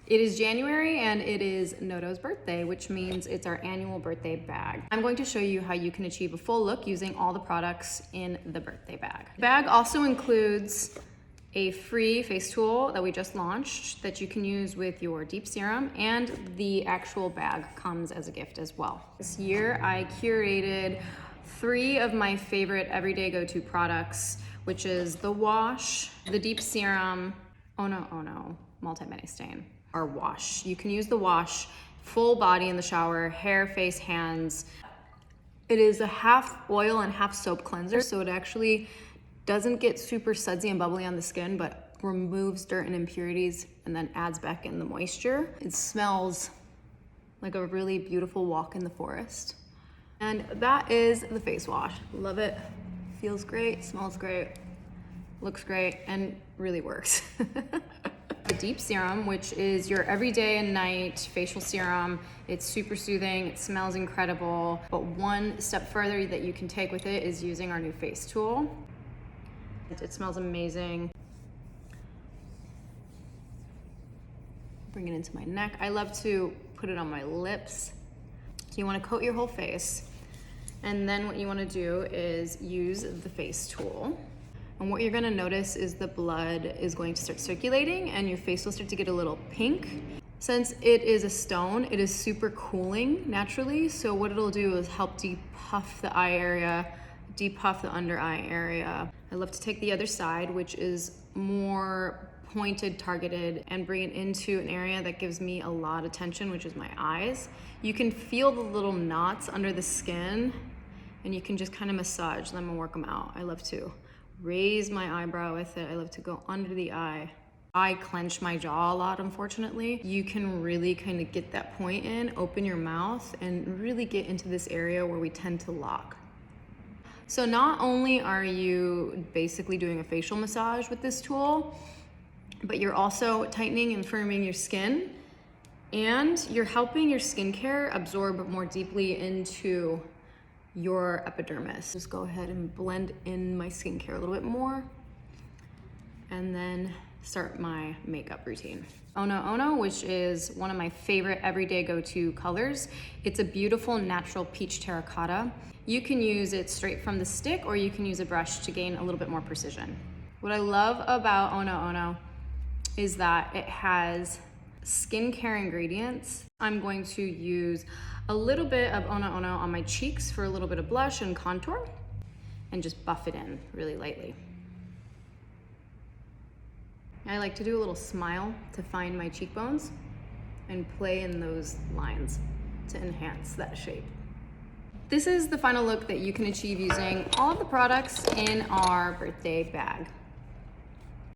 It is January and it is NOTO's birthday, which means it's our annual birthday bag. I'm going to show you how you can achieve a full look using all the products in the birthday bag. The bag also includes a free face tool that we just launched that you can use with your deep serum, and the actual bag comes as a gift as well. This year I curated 3 of my favorite everyday go-to products, which is the wash, the deep serum, NOTO multi-many stain. Our wash. You can use the wash full body in the shower, hair, face, hands. It is a half oil and half soap cleanser, so it actually doesn't get super sudsy and bubbly on the skin, but removes dirt and impurities and then adds back in the moisture. It smells like a really beautiful walk in the forest. And that is the face wash. Love it. Feels great, smells great, looks great, and really works. The deep serum, which is your everyday and night facial serum. It's super soothing, it smells incredible, but one step further that you can take with it is using our new face tool. It smells amazing. Bring it into my neck. I love to put it on my lips. So you want to coat your whole face, and then what you want to do is use the face tool. And what you're gonna notice is the blood is going to start circulating and your face will start to get a little pink. Since it is a stone, it is super cooling naturally. So what it'll do is help depuff the eye area, depuff the under eye area. I love to take the other side, which is more pointed, targeted, and bring it into an area that gives me a lot of tension, which is my eyes. You can feel the little knots under the skin and you can just kind of massage them and work them out. I love to raise my eyebrow with it. I love to go under the eye. I clench my jaw a lot, unfortunately. You can really kind of get that point in, open your mouth, and really get into this area where we tend to lock. So not only are you basically doing a facial massage with this tool, but you're also tightening and firming your skin, and you're helping your skincare absorb more deeply into your epidermis. Just go ahead and blend in my skincare a little bit more and then start my makeup routine. NOTO, which is one of my favorite everyday go-to colors. It's a beautiful natural peach terracotta. You can use it straight from the stick or you can use a brush to gain a little bit more precision. What I love about NOTO is that it has skincare ingredients. I'm going to use a little bit of NOTO on my cheeks for a little bit of blush and contour, and just buff it in really lightly. I like to do a little smile to find my cheekbones and play in those lines to enhance that shape. This is the final look that you can achieve using all of the products in our birthday bag.